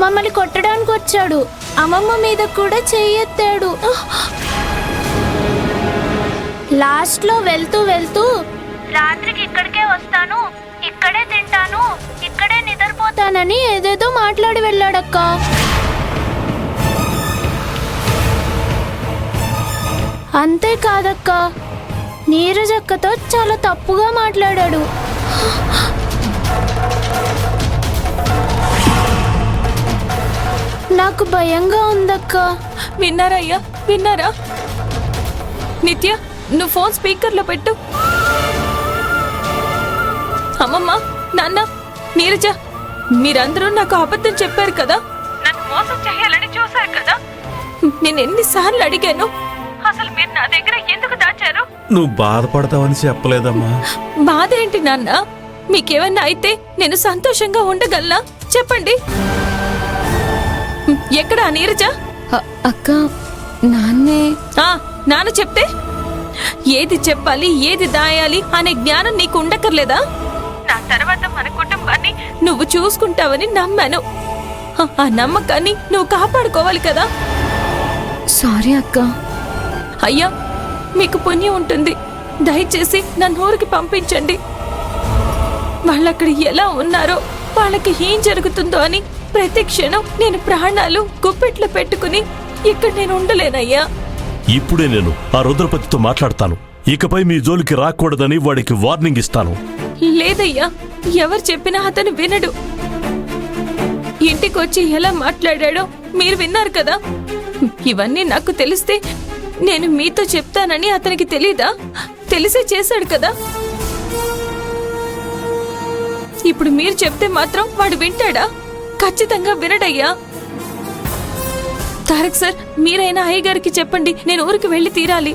మమ్మల్ని కొట్టడానికి వచ్చాడు. అమ్మమ్మ మీద కూడా చెయ్యెత్తాడు. లాస్ట్లో వెళ్తూ వెళ్తూ రాత్రికి ఇక్కడికే వస్తాను, ఇక్కడే తింటాను, ఇక్కడే నిద్రపోతానని ఏదేదో మాట్లాడి వెళ్ళాడక్క. అంతేకాదక్క, నీరజక్కతో చాలా తప్పుగా మాట్లాడాడు. నాకు భయంగా ఉందక్క. విన్నారా అయ్యా, విన్నారా? నిత్య, నువ్వు ఫోన్ స్పీకర్లో పెట్టు. అమ్మమ్మ, నాన్న, నీరజ, మీరందరూ నాకు అబద్ధం చెప్పారు కదా, నన్ను మోసం చేయాలని చూశారు కదా. నేను ఎన్నిసార్లు అడిగాను, అసలు మీరు నా దగ్గర ఎందుకు దాచారు? నువ్వు బాధపడతావని చెప్పలేదమ్మా. బాధ ఏంటి నాన్న? మీకేమన్నా అయితే నేను సంతోషంగా ఉండగలనా? చెప్పండి. ఎక్కడా నీరజ? అక్క, నాన్నే. నాన్న చెప్తే ఏది చెప్పాలి, ఏది దాయాలి అనే జ్ఞానం నీకు ఉండక్కర్లేదా? నా తర్వాత మన కుటుంబాన్ని నువ్వు చూసుకుంటావని నమ్మాను. ఆ నమ్మకాన్ని నువ్వు కాపాడుకోవాలి కదా. సారీ అక్క. అయ్యా, మీకు పుణ్యం ఉంటుంది, దయచేసి నన్ను ఊరికి పంపించండి. వాళ్ళక్కడ ఎలా ఉన్నారో, వాళ్ళకి ఏం జరుగుతుందో అని ప్రతి క్షణం నేను ప్రాణాలు గుప్పెట్లో పెట్టుకుని ఇక్కడ నేను ఉండలేనయ్యా. ఇప్పుడే నేను ఆ రుద్రపతితో మాట్లాడతాను. ఇకపై మీ జోలికి రాకూడదని వాడికి వార్నింగ్ ఇస్తాను. లేదయ్యా, ఎవరు చెప్పినా అతను వినడు. ఇంటికొచ్చి ఎలా మాట్లాడాడో మీరు విన్నారు కదా. ఇవన్నీ నాకు తెలిస్తే నేను మీతో చెప్తానని అతనికి తెలీదా? తెలిసే చేశాడు కదా. ఇప్పుడు మీరు చెప్తే మాత్రం వాడు వింటాడా? ఖచ్చితంగా వినడయ్యా. తారక్ సార్, మీరైనా అయ్య గారికి చెప్పండి, నేను ఊరికి వెళ్ళి తీరాలి.